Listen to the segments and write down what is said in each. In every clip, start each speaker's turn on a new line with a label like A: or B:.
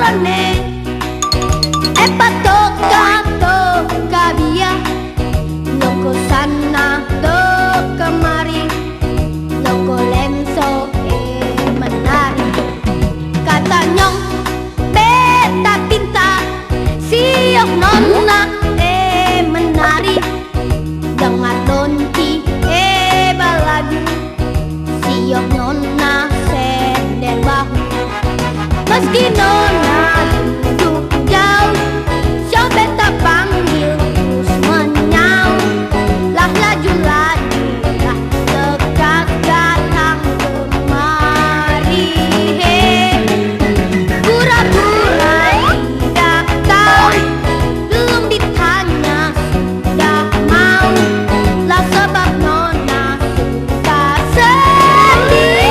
A: parone e tocca via, loco sana kemari, loco lenso menari. Kata nyong beta tinta, siok nona menari, dengar donci balagu, siok nona sender bahu. Meski nona duduk jauh, siok beta panggil terus menyaut. Lah laju-laju lah lekas datang kemari. Pura-pura tidak tahu, belum ditanya sudah mau. Lah sebab nona suka sendiri.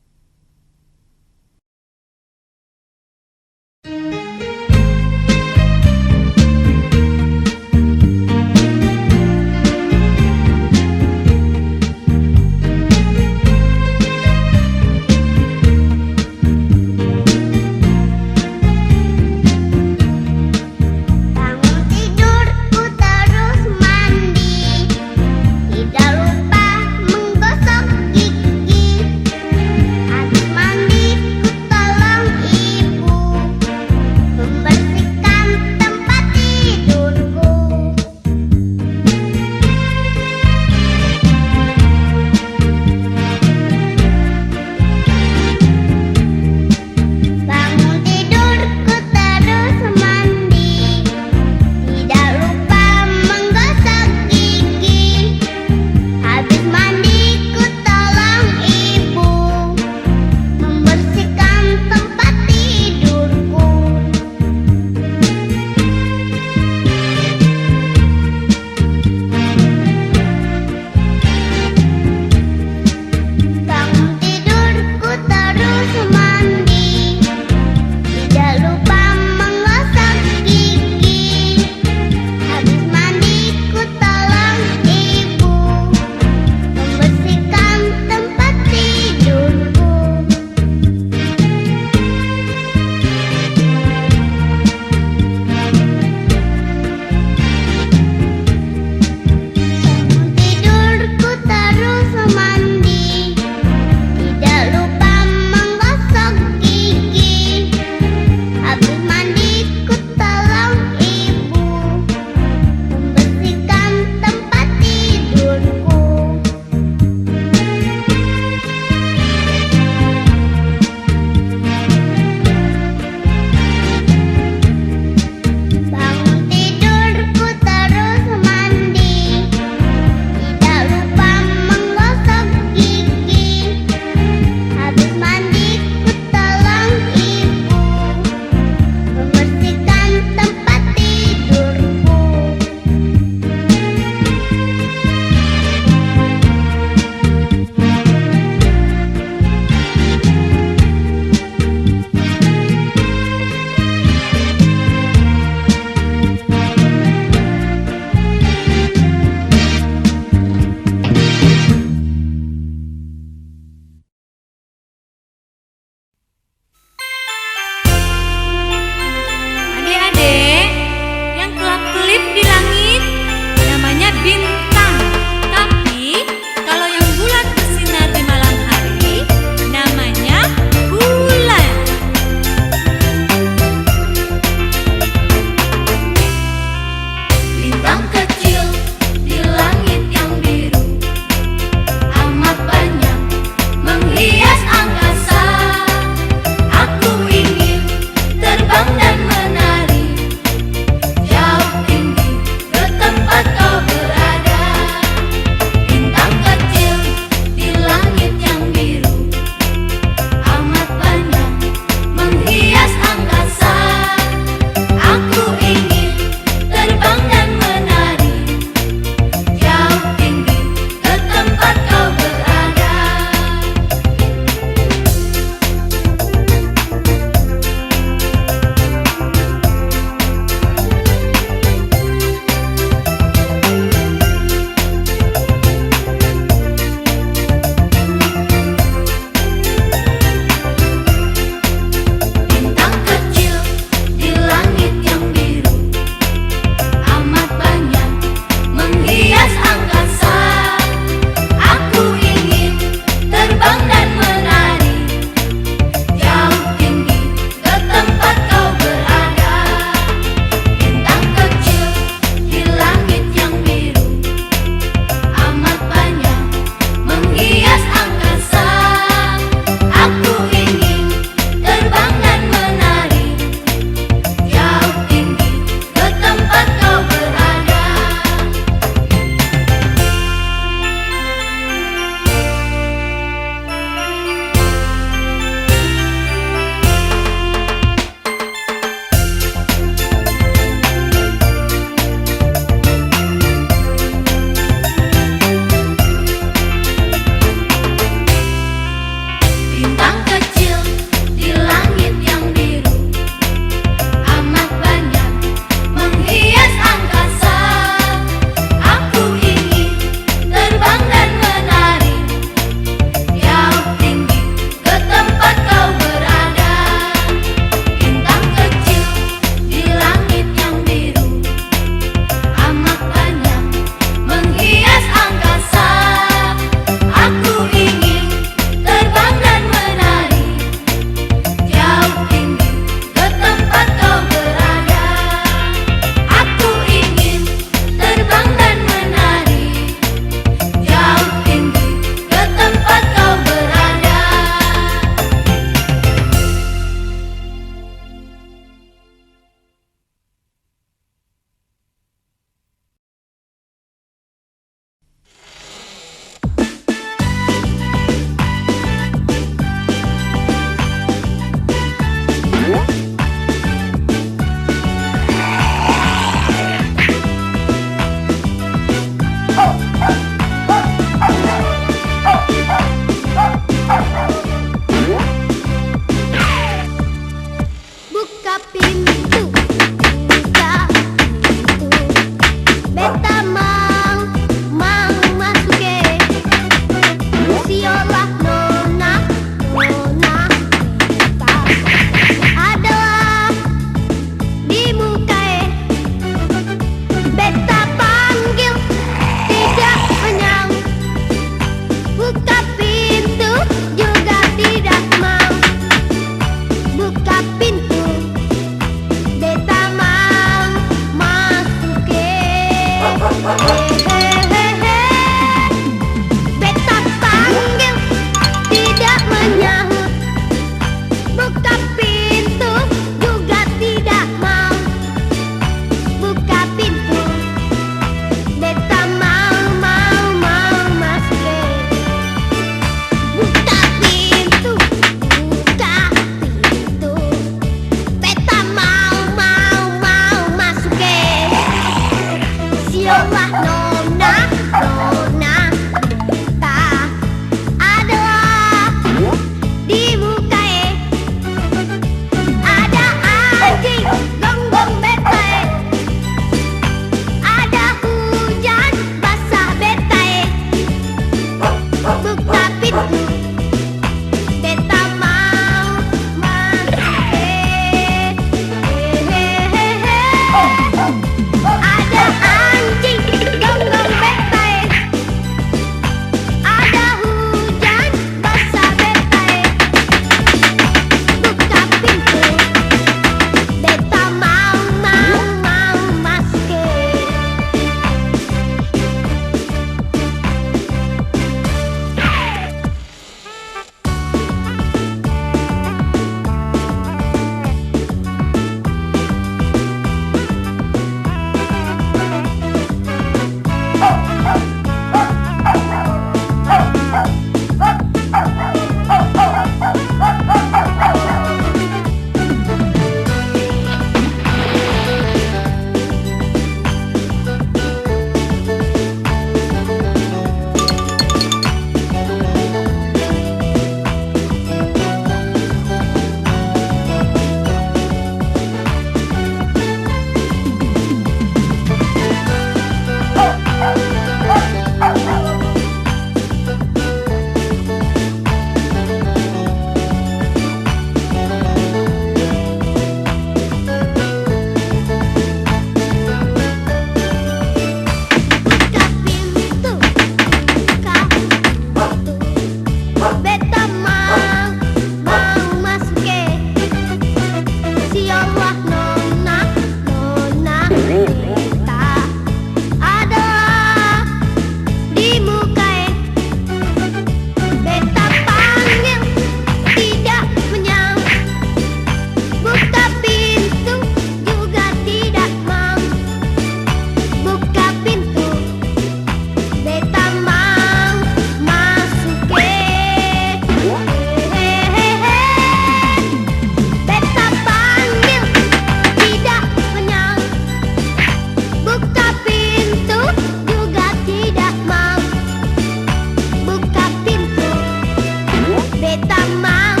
A: beta mau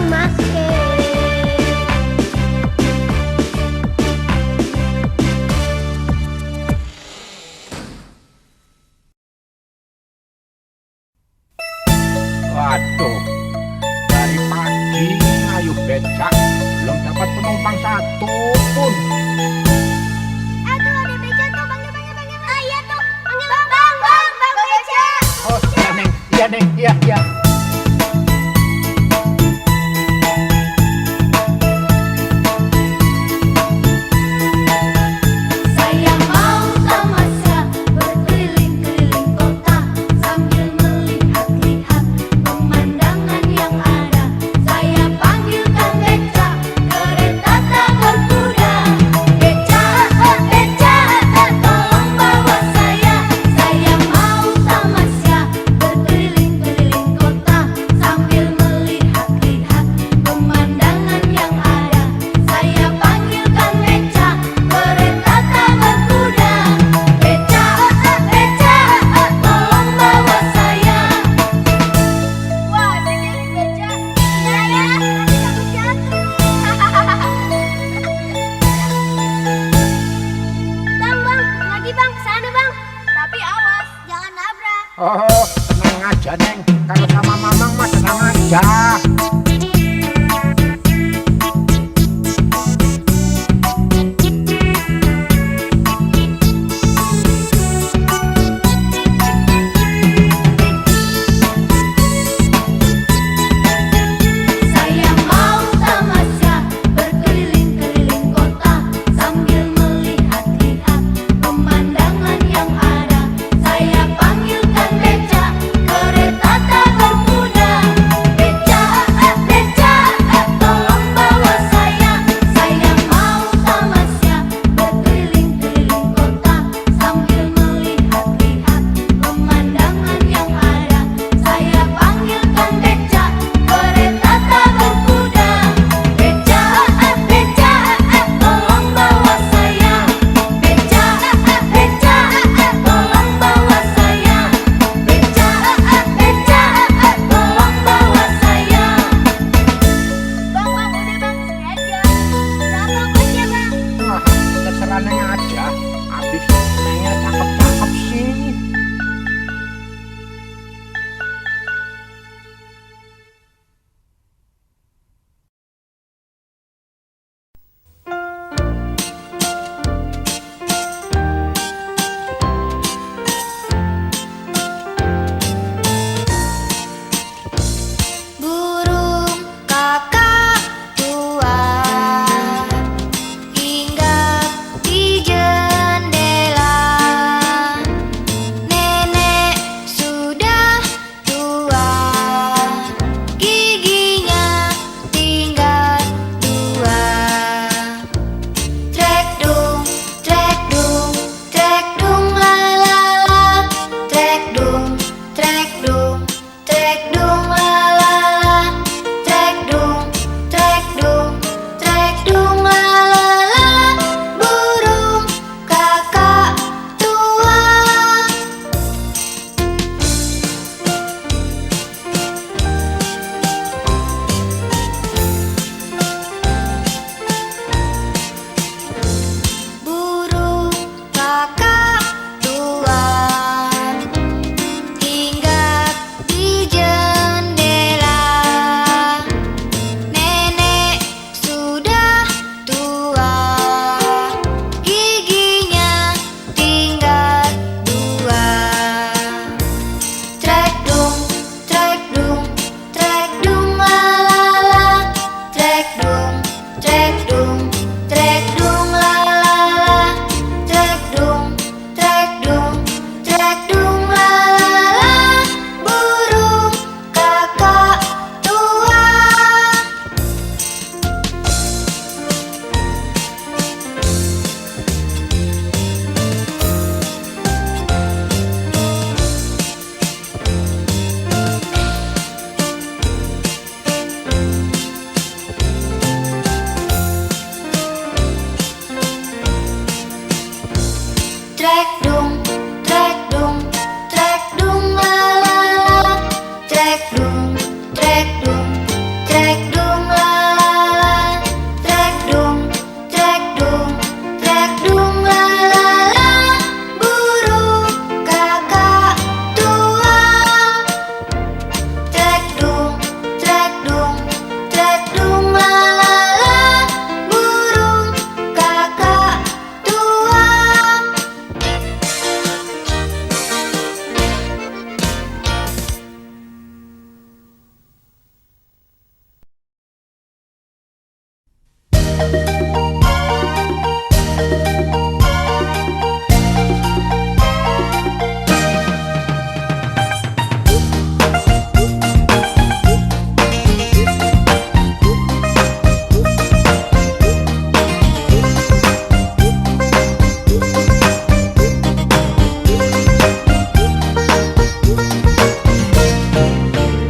A: masuk.
B: Waduh, dari pagi Ayu becak belum dapat penumpang satu pun.
A: Tuh ada beca tuh, panggil. Ah iya tuh, panggil bang beca.
B: Oh iya Neng, iya Neng, iya.
A: Saya mau tamasya berkeliling-keliling kota sambil melihat-lihat pemandangan yang ada. Saya panggilkan beca, kereta tak berkuda. Beca, tolong bawa saya. Saya mau tamasya berkeliling-keliling kota sambil melihat-lihat pemandangan yang ada. Saya panggilkan beca, kereta tak berkuda. Beca, tolong bawa saya. Wah, jadi beca. Ya, takut jatuh. Bang, lagi bang, kesana bang. Tapi awas, jangan nabrak.
B: Oh, tenang aja Neng, kalau sama Mamang mah tenang aja.
A: Saya mau tamasya berkeliling-keliling kota sambil melihat-lihat pemandangan yang ada. Saya panggilkan beca, kereta tak berkuda. Beca,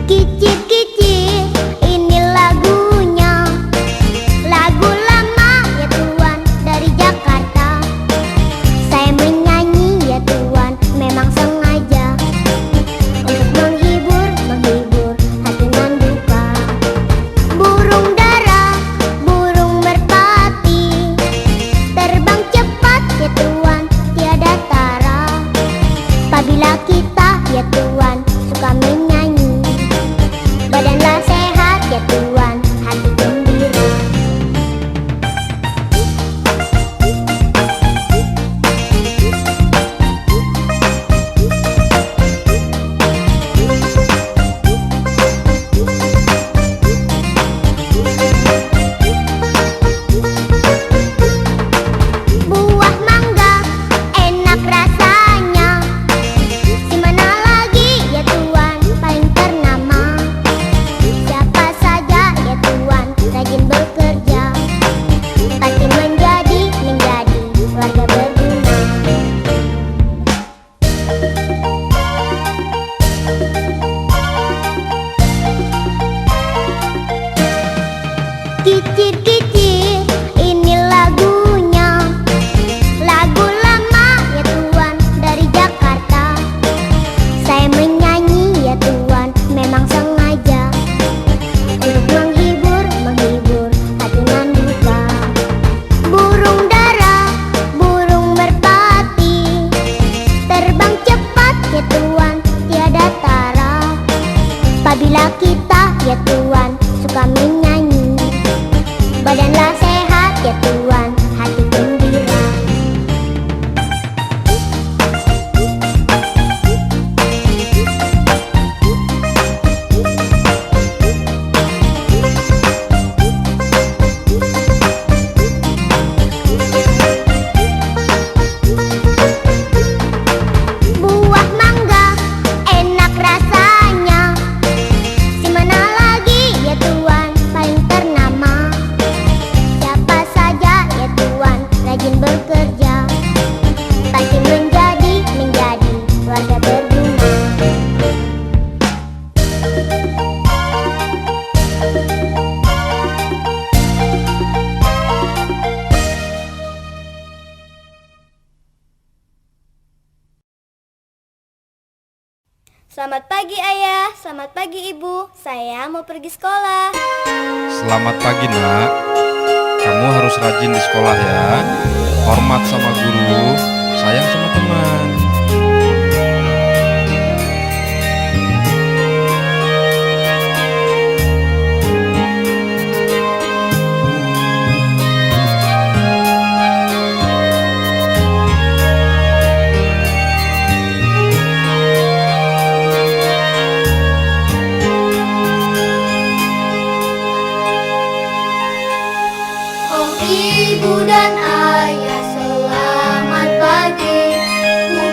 A: Kicir-kicir, ini lagunya, lagu lama ya Tuan dari Jakarta. Saya menyanyi ya Tuan, memang sengaja untuk menghibur hati nan duka. Burung dara, burung merpati, terbang cepat ya Tuan, tiada tara. Apabila kita ya Tuan suka menyanyi, badanlah sehat ya Tuan, hati gembira. Buah mangga enak rasanya, di mana lagi ya Tuan paling ternama. Siapa saja ya Tuan rajin bekerja, pasti menjadi warga berguna. Kicir-kicir, ini lagunya, lagu lama ya Tuan dari Jakarta. Saya menyanyi ya Tuan, memang sengaja untuk menghibur hati nan duka. Burung dara, burung merpati, terbang cepat ya Tuan, tiada tara. Apabila kita ya Tuan suka menyanyi, badanlah sehat ya Tuan, hati gembira. Buah mangga enak rasanya, di mana lagi ya Tuan paling ternama. Siapa saja ya Tuan rajin bekerja, pasti menjadi warga berguna.
C: Selamat pagi Ayah, selamat pagi Ibu. Saya mau pergi sekolah.
D: Selamat pagi nak. Kamu harus rajin di sekolah ya. Hormat sama guru, sayang sama teman.
A: Oh ibu dan ayah selamat pagi, ku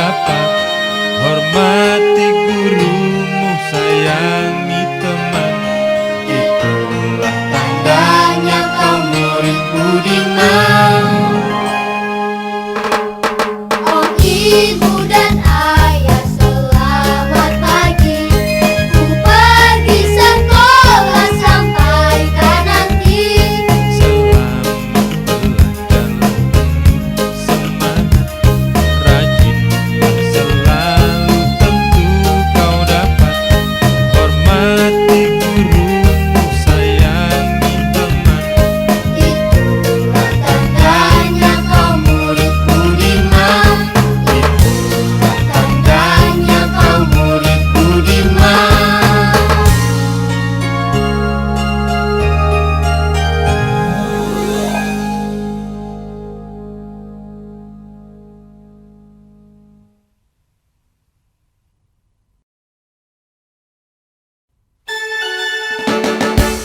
D: dapat. Hormati gurumu, sayangi teman. Itulah tandanya kau murid budiman.
A: Oh ibu dan ayah selamat pagi. Ku pergi sekolah sampai nanti.
D: Selamat belajar penuh semangat. Rajinlah selalu, tentu kau dapat. Hormati gurumu, sayangi teman.
A: Itulah tandanya kau murid budiman.
D: Itulah tandanya kau murid budiman.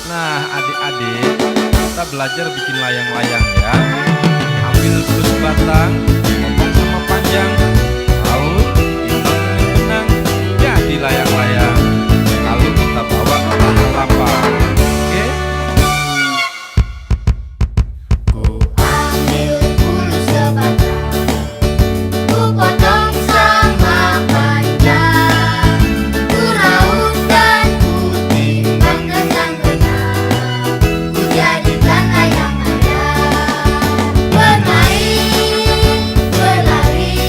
D: Nah, adik-adik, kita belajar bikin layang-layang ya. Ambil terus batang, potong sama panjang, lalu timbang dengan benang, jadi layang-layang. Lalu kita bawa ke lahan lapang. Oke?
A: Ku ambil bulu sebatang, ku potong sama panjang, ku raut dan ku timbang dengan benar, ku jadikan layang-layang. Bermain, berlari,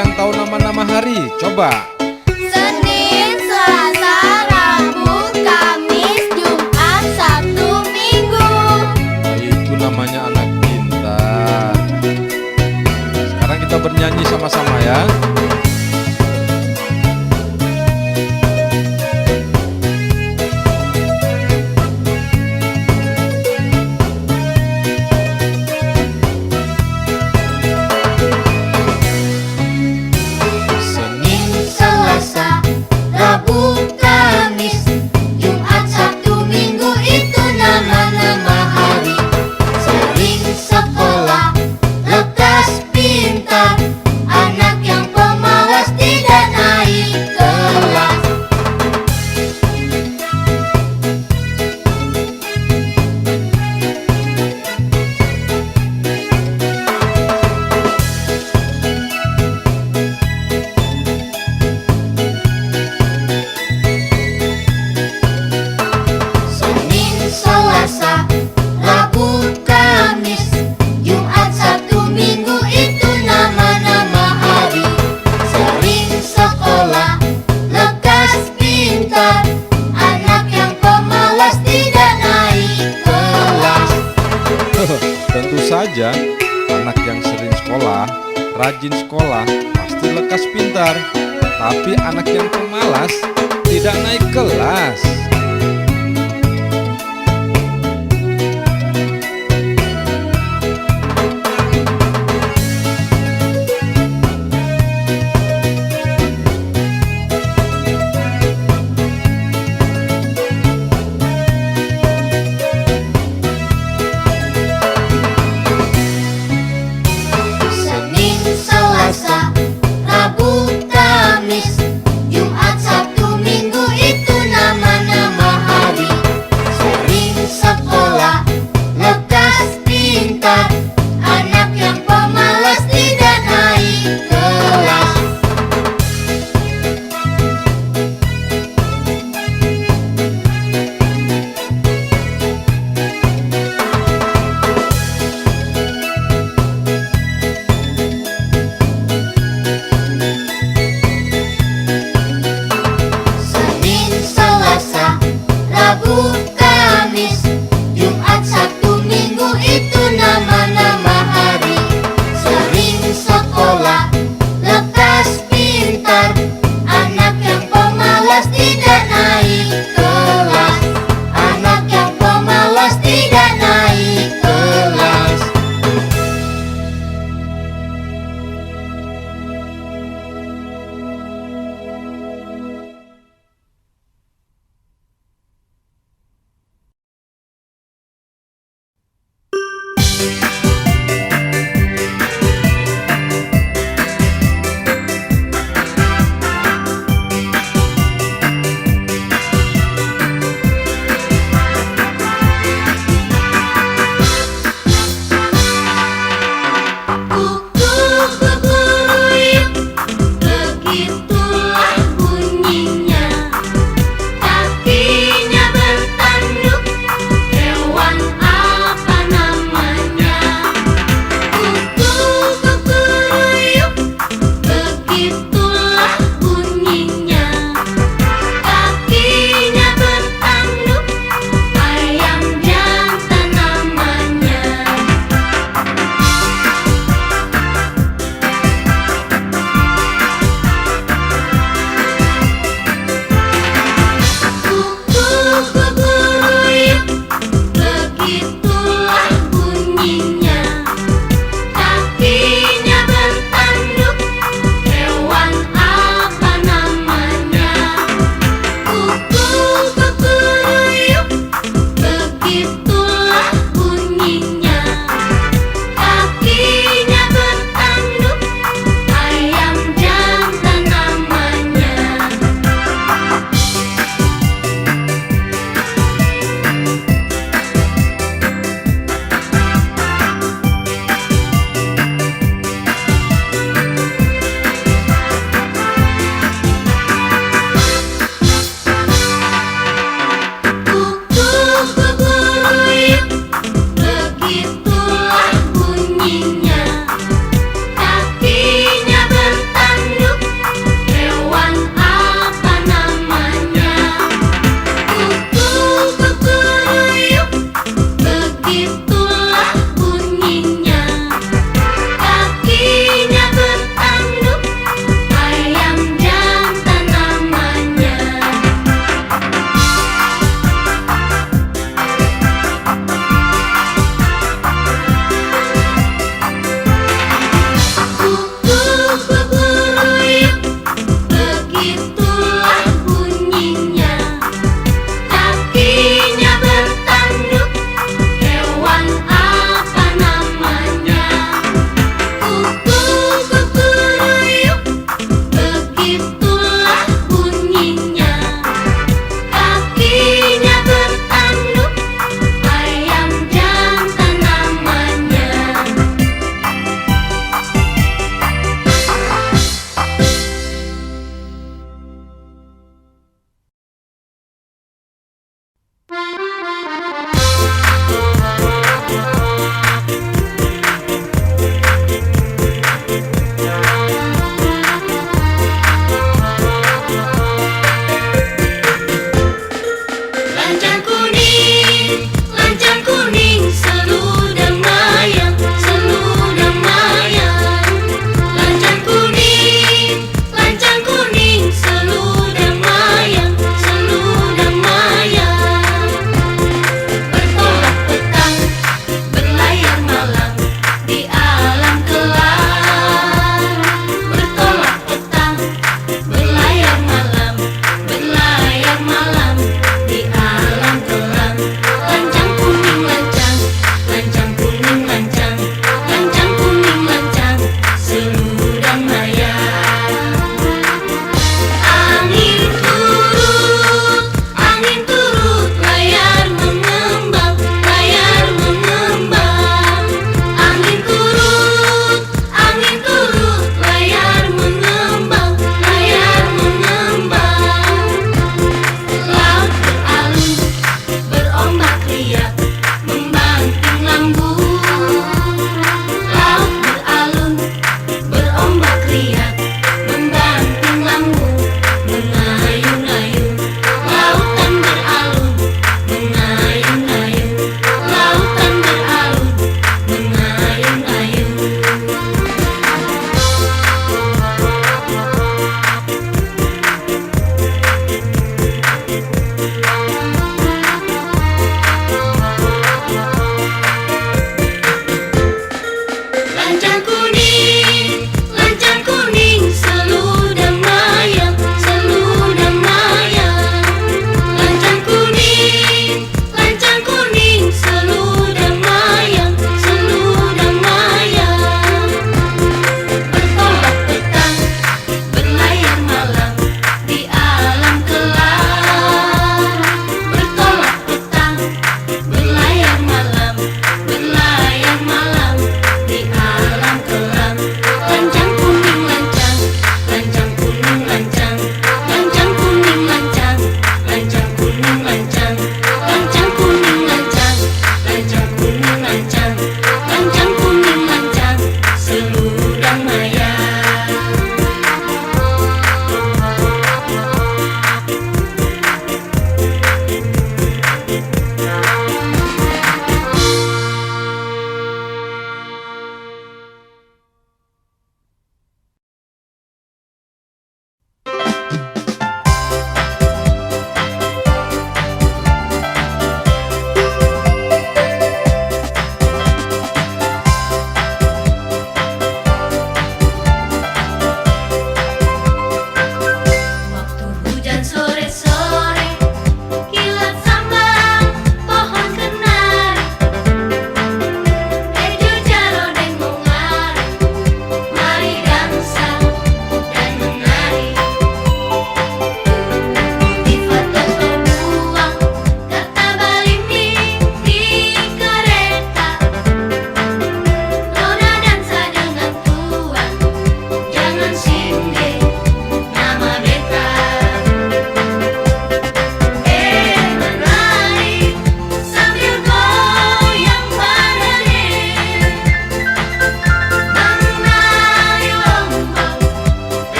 D: yang tahu nama-nama hari? Coba.
A: Senin, Selasa, Rabu, Kamis, Jumat, Sabtu, Minggu.
D: Nah, itu namanya anak pintar. Sekarang kita bernyanyi sama-sama ya.
A: Senin, Selasa, Rabu, Kamis, Jumat, Sabtu, Minggu itu nama-nama hari. Sering sekolah, lekas pintar, anak yang pemalas tidak naik kelas. Senin, Selasa, Rabu, Kamis, Jumat, Sabtu, Minggu itu nama-nama hari. Sering sekolah, lekas pintar, anak yang pemalas tidak naik kelas.
D: Tentu saja, anak yang sering sekolah, rajin sekolah, pasti lekas pintar. Tapi anak yang pemalas tidak naik kelas.
A: Senin, Selasa, Rabu, Kamis, Jumat, Sabtu, Minggu itu nama-nama
E: Lancang kuning, seludang mayang, seludang mayang. Lancang kuning, seludang mayang, seludang mayang.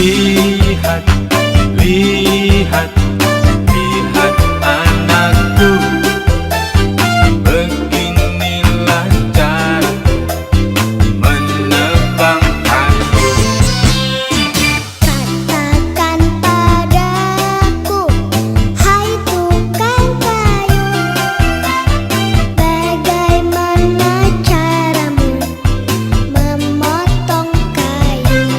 D: Lihat, lihat, lihat anakku, beginilah cara menebang kayu.
A: Katakan padaku, hai tukang kayu, bagaimana caramu memotong kayu?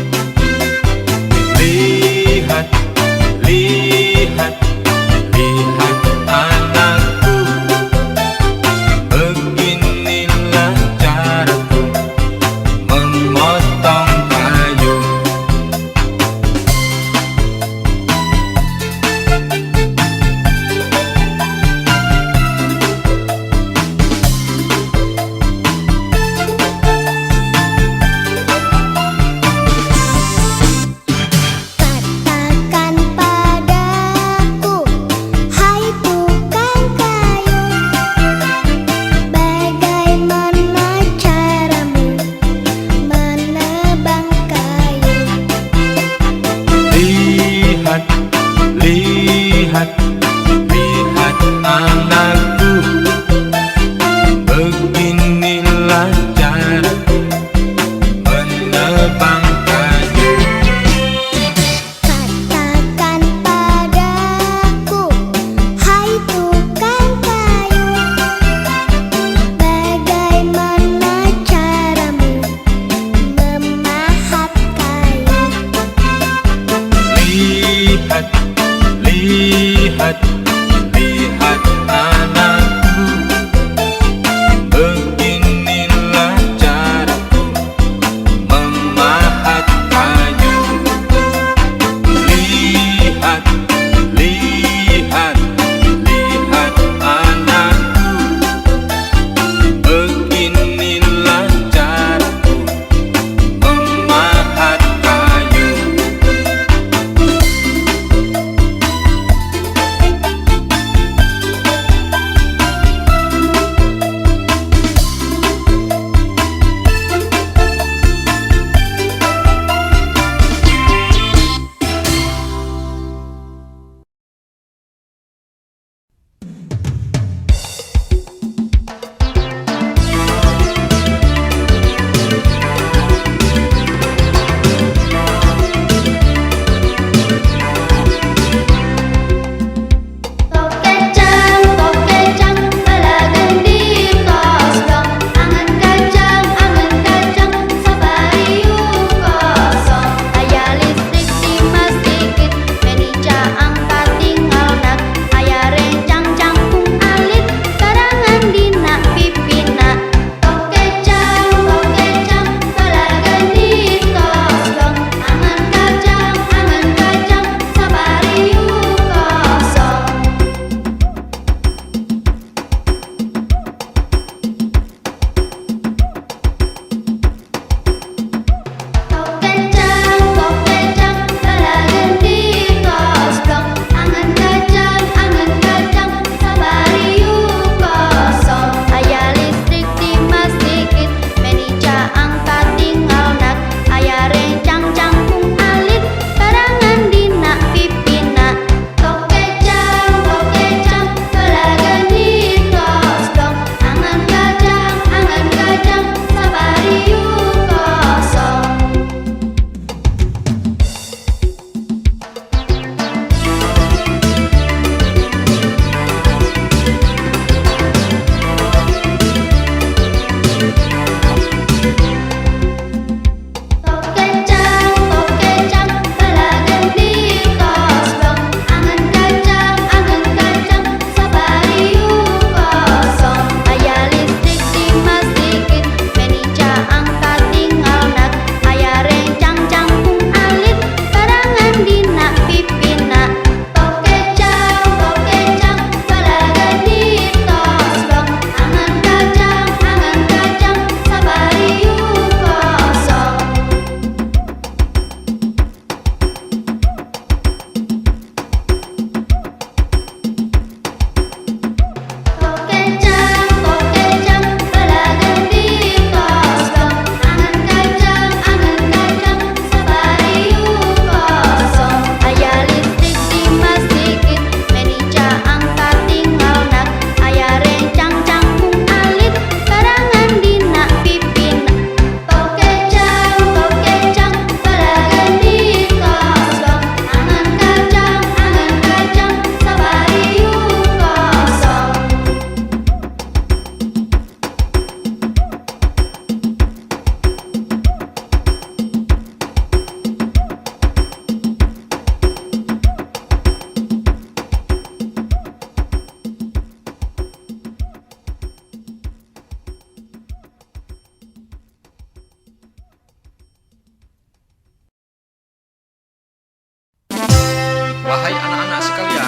D: Wahai anak-anak sekalian,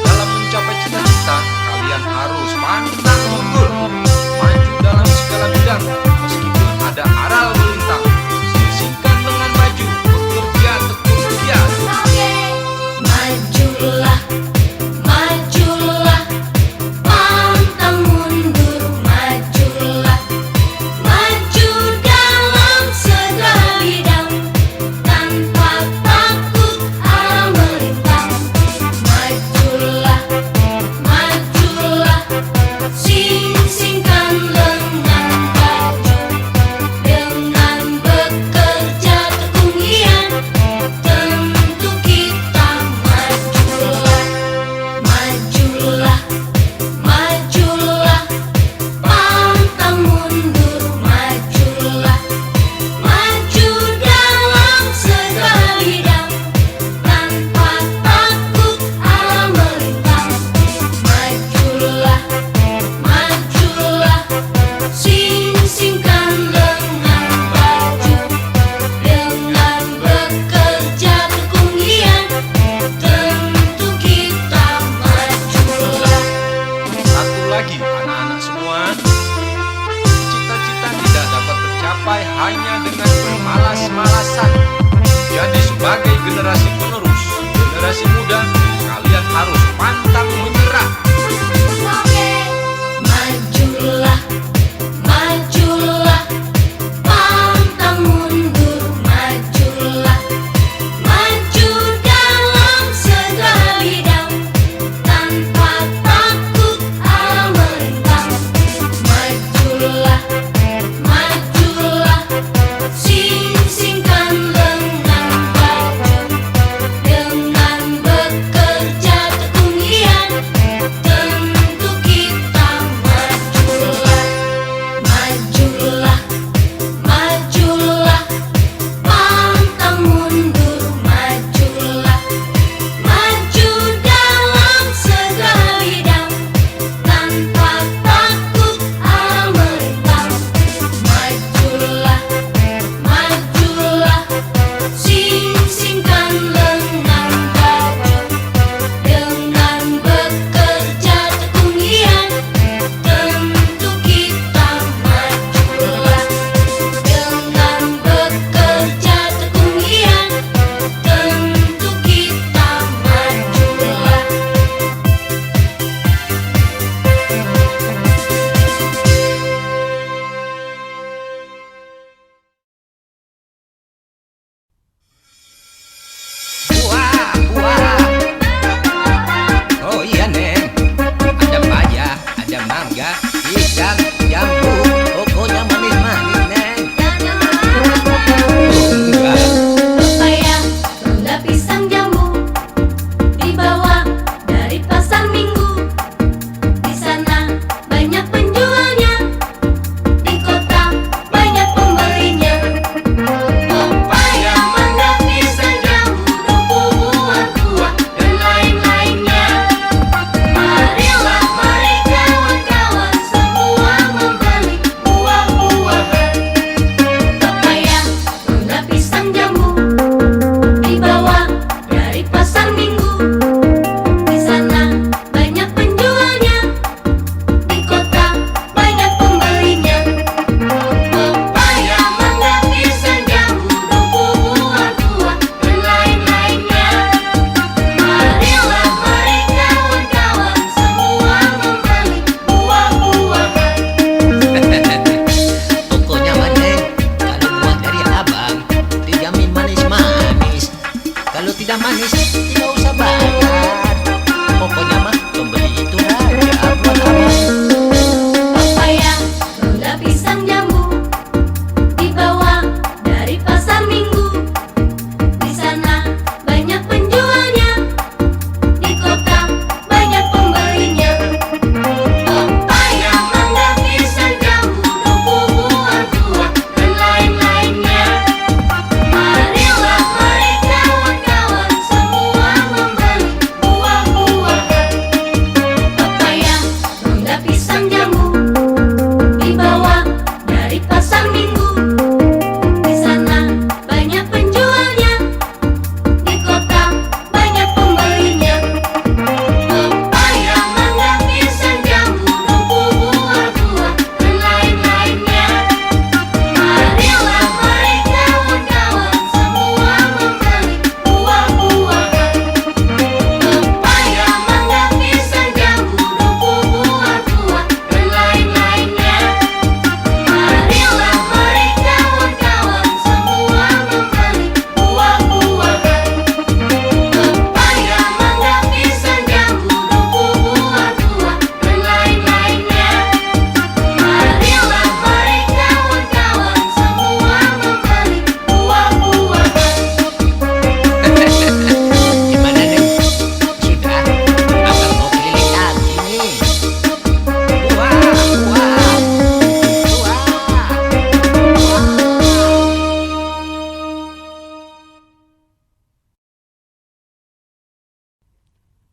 D: dalam mencapai cita-cita, kalian harus pantang mundur, maju dalam segala bidang, meskipun ada aral melintang. Singkat dengan maju, bekerja tekun giat.
E: Majulah, majulah, pantang mundur, majulah, maju dalam segala bidang, tanpa takut alam melintang. Majulah, majulah, sing-singkan lengan baju, dengan bekerja tekun giat, tentu kita majulah. Majulah, majulah, pantang mundur, majulah, maju dalam segala bidang, tanpa takut alam melintang. Majulah, majulah, sing-singkan lengan baju, dengan bekerja tekun giat, tentu kita majulah.
D: Satu lagi anak-anak semua, cita-cita tidak dapat tercapai hanya dengan bermalas-malasan. Jadi sebagai generasi penerus, generasi muda, kalian harus pantang menyerah.
E: Majulah, majulah, pantang mundur, majulah, maju dalam segala bidang, tanpa takut alam melintang. Majulah, majulah, sing-singkan lengan baju, dengan bekerja tekun giat, tentu kita majulah. Majulah, majulah, pantang mundur, majulah, maju dalam segala bidang, tanpa takut alam melintang. Majulah, majulah, sing-singkan lengan baju, dengan bekerja tekun giat, tentu kita majulah. Dengan bekerja tekun giat, tentu kita majulah.
B: Wah, wah. Oh iya, Neng. Ada paya, ada mangga, pisang, jambu. Pokoknya manis-manis, Neng. Enggak.
E: Pepaya, mangga, pisang, jambu dibawa dari pasar Minggu. Di sana banyak penjualnya, di kota banyak pembelinya. Pepaya, mangga, pisang, jambu, duku, buah-buah, dan lain-lainnya. Marilah, mari kawan-kawan semua membeli buah-buahan. Pepaya, mangga, pisang, jambu dibawa dari pasar Minggu. Di sana banyak penjualnya, di kota banyak pembelinya. Pepaya, mangga, pisang, jambu, duku, buah-buah, dan lain-lainnya. Marilah, mari kawan-kawan semua membeli buah-buahan.
B: Pokoknya mah, Neng, kalau buah dari abang dijamin manis-manis. Kalau tidak manis, tidak usah bayar. Pokoknya mah pembeli itu aja buat abang.
E: Pepaya, mangga, pisang, jambu dibawa dari pasar Minggu. Di sana banyak penjualnya, di kota banyak pembelinya. Pepaya, mangga, pisang, jambu, duku, buah-buah, dan lain-lainnya. Marilah, mari kawan-kawan semua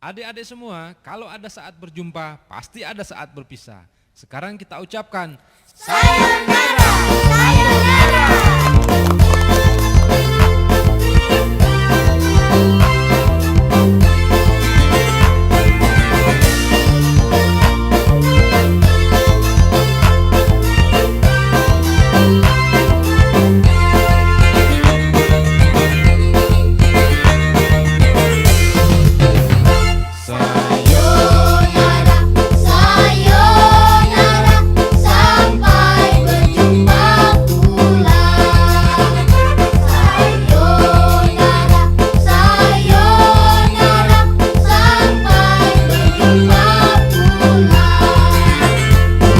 D: Adik-adik semua, kalau ada saat berjumpa, pasti ada saat berpisah. Sekarang kita ucapkan
A: Sayonara, sayonara.
E: Sayonara, sayonara, sampai berjumpa pula. Sayonara, sayonara, sampai berjumpa pula.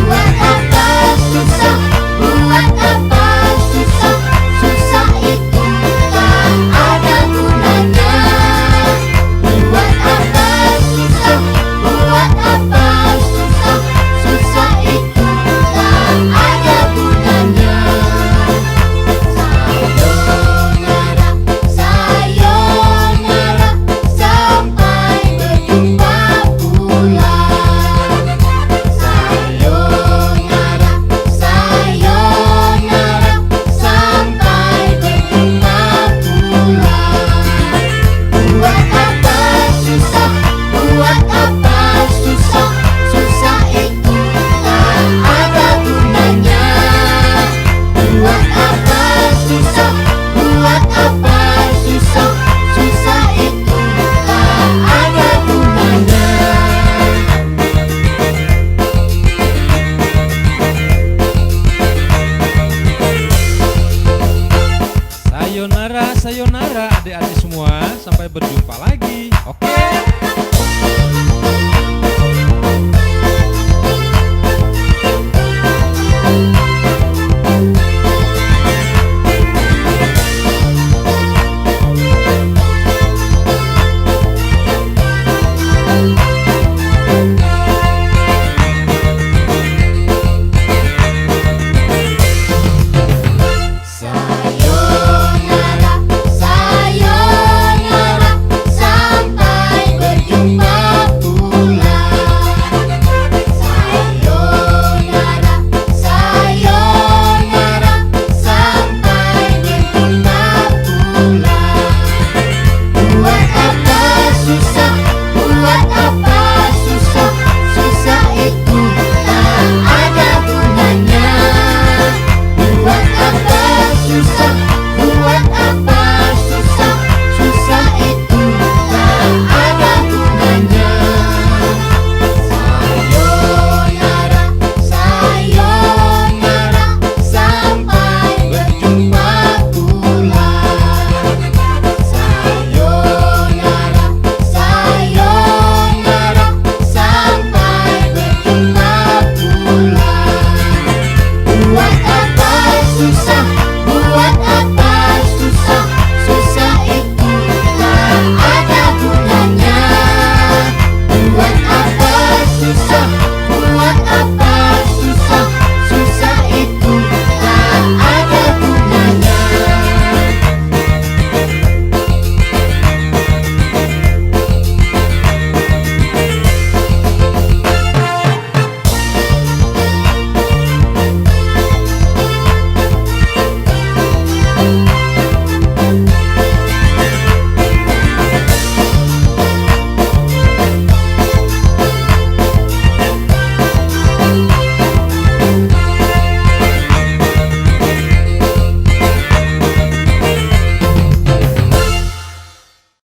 E: Buat apa susah, buat apa susah, susah itu tak ada gunanya. Buat apa susah, buat apa susah, susah itu tak ada gunanya. Sayonara, sayonara, sampai berjumpa pula. Sayonara, sayonara, sampai berjumpa pula. Buat apa susah, buat apa susah, susah itu tak ada gunanya. Buat apa susah, buat apa susah, susah itu tak ada gunanya.
D: sayonara, sayonara adik-adik semua. Sampai berjumpa lagi. Oke?